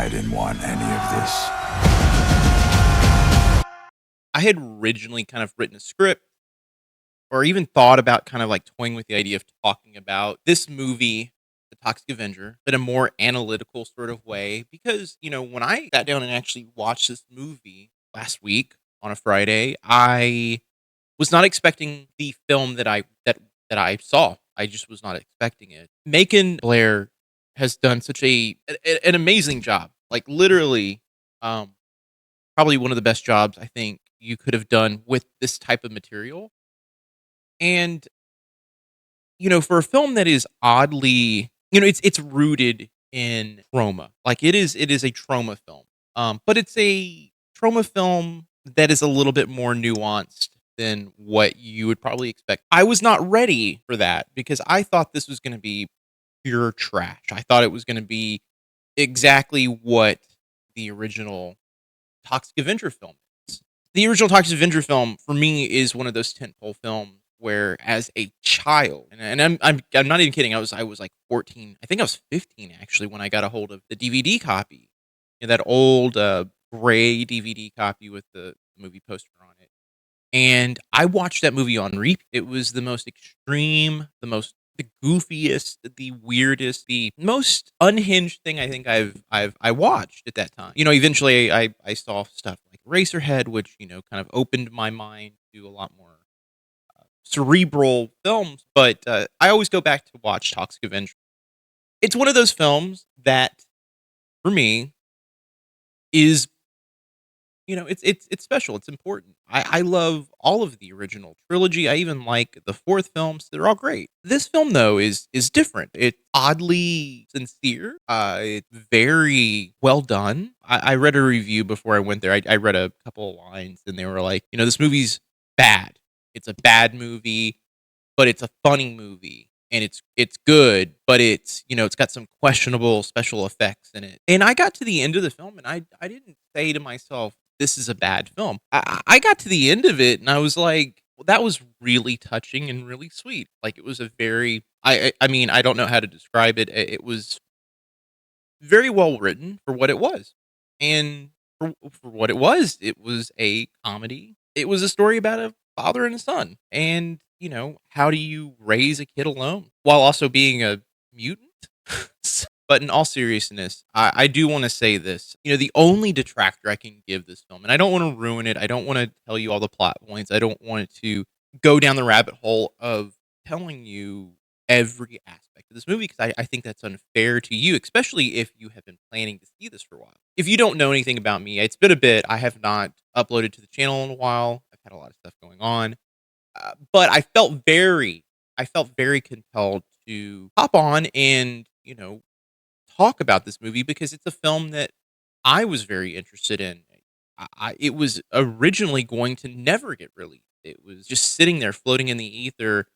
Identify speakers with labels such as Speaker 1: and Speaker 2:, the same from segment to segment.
Speaker 1: I didn't want any of this.
Speaker 2: I had originally kind of written a script or even thought about kind of like toying with the idea of talking about this movie, The Toxic Avenger, in a more analytical sort of way. Because, when I sat down and actually watched this movie last week on a Friday, I was not expecting the film that I saw. I just was not expecting it. Macon Blair has done such an amazing job. Like literally, um, probably one of the best jobs I think you could have done with this type of material. And for a film that is oddly, it's rooted in trauma. Like it is a trauma film. But it's a trauma film that is a little bit more nuanced than what you would probably expect. I was not ready for that because I thought this was going to be pure trash. I thought it was going to be exactly what the original Toxic Avenger film is. The original Toxic Avenger film for me is one of those tentpole films where, as a child, and I'm not even kidding. I was like 14. I think I was 15 actually when I got a hold of the DVD copy, that old gray DVD copy with the movie poster on it. And I watched that movie on repeat. It was the most extreme, the goofiest, the weirdest, the most unhinged thing I think I watched at that time. Eventually I saw stuff like Racerhead, which kind of opened my mind to a lot more cerebral films. But I always go back to watch Toxic Avenger. It's one of those films that, for me, is it's special. It's important. I love all of the original trilogy. I even like the fourth films. They're all great. This film though is different. It's oddly sincere. It's very well done. I read a review before I went there. I read a couple of lines and they were like, this movie's bad. It's a bad movie, but it's a funny movie. And it's good, but it's got some questionable special effects in it. And I got to the end of the film, and I didn't say to myself, "This is a bad film." I got to the end of it, and I was like, well, "That was really touching and really sweet." Like it was a very I mean I don't know how to describe it. It was very well written for what it was, and for what it was a comedy. It was a story about a father and a son, and how do you raise a kid alone while also being a mutant? But in all seriousness, I do want to say this. The only detractor I can give this film, and I don't want to ruin it. I don't want to tell you all the plot points. I don't want it to go down the rabbit hole of telling you every aspect of this movie because I think that's unfair to you, especially if you have been planning to see this for a while. If you don't know anything about me, it's been a bit. I have not uploaded to the channel in a while. I've had a lot of stuff going on, but I felt very compelled to hop on and talk about this movie because it's a film that I was very interested in. It was originally going to never get released. It was just sitting there floating in the ether,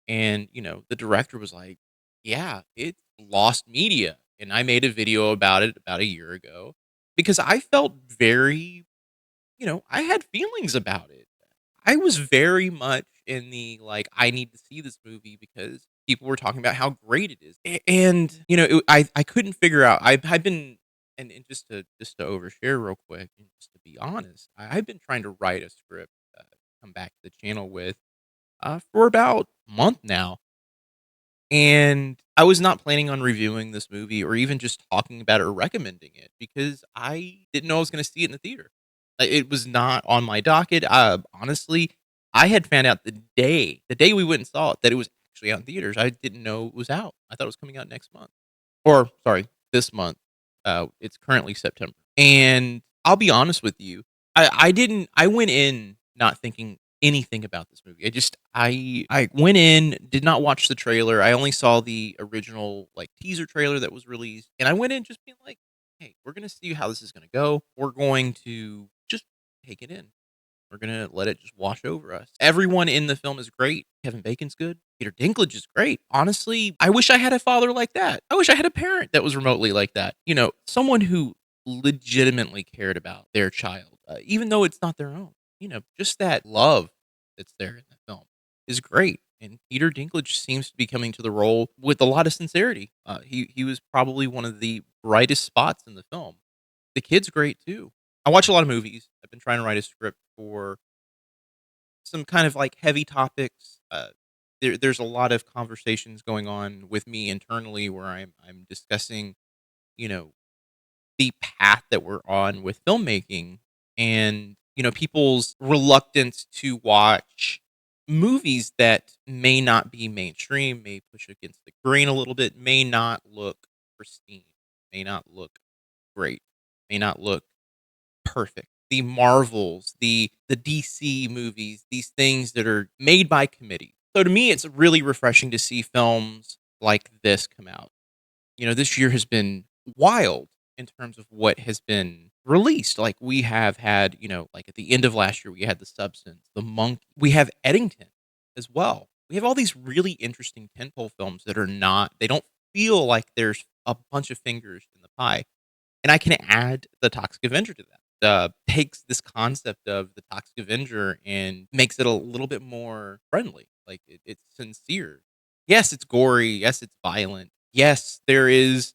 Speaker 2: and the director was like, "Yeah, it's lost media," and I made a video about it about a year ago because I felt very, I had feelings about it. I was very much in the like, I need to see this movie because people were talking about how great it is, and I couldn't figure out. I've been and just to overshare real quick, and just to be honest, I've been trying to write a script, come back to the channel with for about a month now, and I was not planning on reviewing this movie or even just talking about it or recommending it because I didn't know I was going to see it in the theater. It was not on my docket. Honestly, I had found out the day we went and saw it, that it was actually out in theaters. I didn't know it was out. I thought it was coming out next month, or sorry, this month. It's currently September, and I'll be honest with you. I didn't. I went in not thinking anything about this movie. I went in, did not watch the trailer. I only saw the original like teaser trailer that was released, and I went in just being like, "Hey, we're gonna see how this is gonna go. We're going to just take it in. We're gonna let it just wash over us." Everyone in the film is great. Kevin Bacon's good. Peter Dinklage is great. Honestly, I wish I had a father like that. I wish I had a parent that was remotely like that. Someone who legitimately cared about their child, even though it's not their own. Just that love that's there in the film is great. And Peter Dinklage seems to be coming to the role with a lot of sincerity. He was probably one of the brightest spots in the film. The kid's great too. I watch a lot of movies. I've been trying to write a script for some kind of like heavy topics. There's a lot of conversations going on with me internally where I'm discussing, you know, the path that we're on with filmmaking and, people's reluctance to watch movies that may not be mainstream, may push against the grain a little bit, may not look pristine, may not look great, may not look perfect. The Marvels, the DC movies, these things that are made by committee. So to me, it's really refreshing to see films like this come out. This year has been wild in terms of what has been released. Like we have had, like at the end of last year, we had The Substance, The Monk. We have Eddington as well. We have all these really interesting tentpole films that are not. They don't feel like there's a bunch of fingers in the pie. And I can add the Toxic Avenger to that. Takes this concept of the Toxic Avenger and makes it a little bit more friendly. Like it's sincere. Yes, it's gory. Yes, it's violent. Yes, there is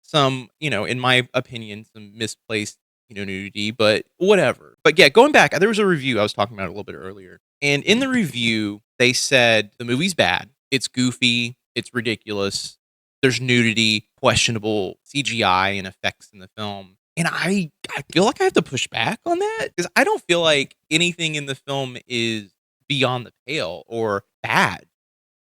Speaker 2: some, in my opinion, some misplaced, nudity, but whatever. But yeah, going back, there was a review I was talking about a little bit earlier. And in the review, they said the movie's bad. It's goofy. It's ridiculous. There's nudity, questionable CGI and effects in the film. And I feel like I have to push back on that because I don't feel like anything in the film is beyond the pale or bad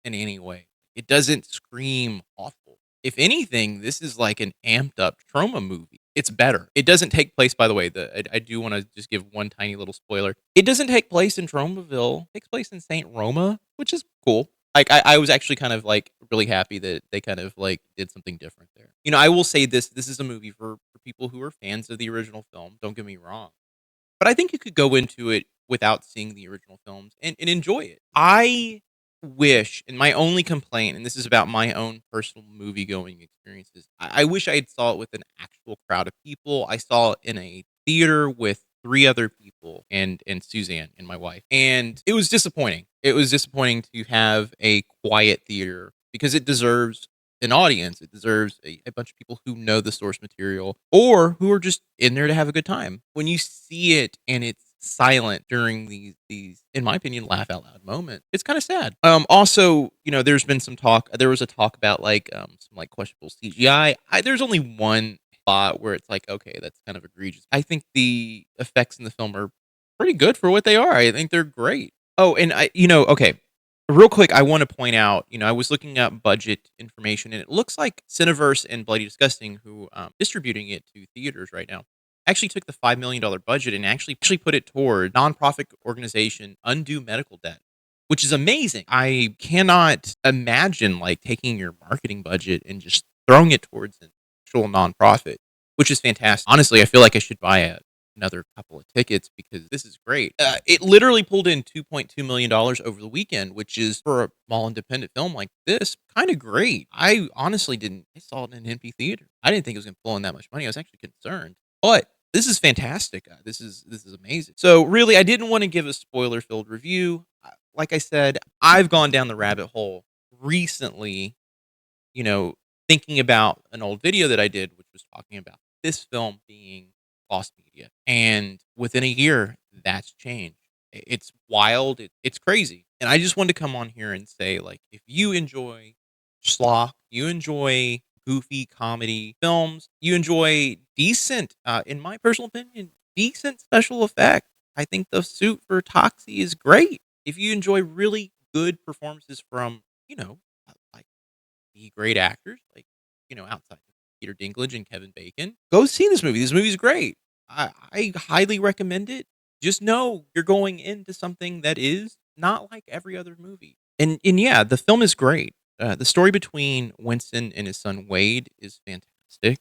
Speaker 2: in any way. It doesn't scream awful. If anything, this is like an amped up trauma movie. It's better. It doesn't take place, by the way. I do want to just give one tiny little spoiler. It doesn't take place in Tromaville. It takes place in Saint Roma, which is cool. Like I was actually kind of like really happy that they kind of like did something different there. I will say this is a movie for people who are fans of the original film. Don't get me wrong. But I think you could go into it without seeing the original films and enjoy it. I wish, and my only complaint, and this is about my own personal movie going experiences, I wish I had saw it with an actual crowd of people. I saw it in a theater with three other people and Suzanne and my wife. And it was disappointing. It was disappointing to have a quiet theater because it deserves an audience. It deserves a bunch of people who know the source material or who are just in there to have a good time. When you see it and it's silent during these in my opinion laugh out loud moments, it's kind of sad. Also, there's been some talk. There was a talk about like some like questionable CGI. There's only one spot where it's like, okay, that's kind of egregious. I think the effects in the film are pretty good for what they are. I think they're great. Oh, and okay, real quick, I want to point out, I was looking up budget information, and it looks like Cineverse and Bloody Disgusting, who distributing it to theaters right now, actually took the $5 million budget and actually put it toward nonprofit organization Undo Medical Debt, which is amazing. I cannot imagine like taking your marketing budget and just throwing it towards an actual nonprofit, which is fantastic. Honestly, I feel like I should buy another couple of tickets because this is great. It literally pulled in $2.2 million over the weekend, which is for a small independent film like this kind of great. I honestly didn't. I saw it in an empty theater. I didn't think it was going to pull in that much money. I was actually concerned, but this is fantastic. This is amazing. So really, I didn't want to give a spoiler filled review. Like I said, I've gone down the rabbit hole recently. You know, thinking about an old video that I did, which was talking about this film being lost media. And within a year, that's changed. It's wild. It's crazy. And I just wanted to come on here and say, like, if you enjoy schlock, you enjoy goofy comedy films, you enjoy decent, in my personal opinion, decent special effects. I think the suit for Toxie is great. If you enjoy really good performances from, like the great actors, like, outside of Peter Dinklage and Kevin Bacon, go see this movie. This movie's great. I highly recommend it. Just know you're going into something that is not like every other movie. And yeah, the film is great. The story between Winston and his son Wade is fantastic.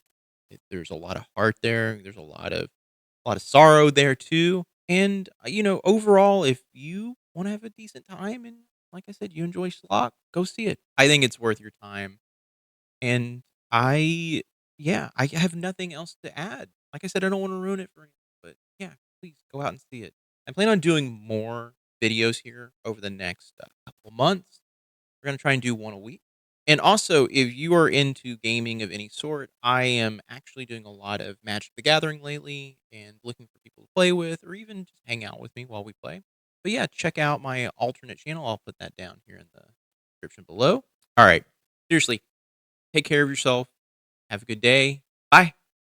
Speaker 2: There's a lot of heart there. There's a lot of sorrow there too. And overall, if you want to have a decent time and like I said, you enjoy schlock, go see it. I think it's worth your time. And I yeah, I have nothing else to add. Like I said, I don't wanna ruin it for you, but yeah, please go out and see it. I plan on doing more videos here over the next, couple of months. We're gonna try and do one a week. And also, if you are into gaming of any sort, I am actually doing a lot of Magic the Gathering lately and looking for people to play with or even just hang out with me while we play. But yeah, check out my alternate channel. I'll put that down here in the description below. All right. Seriously, take care of yourself. Have a good day. Bye.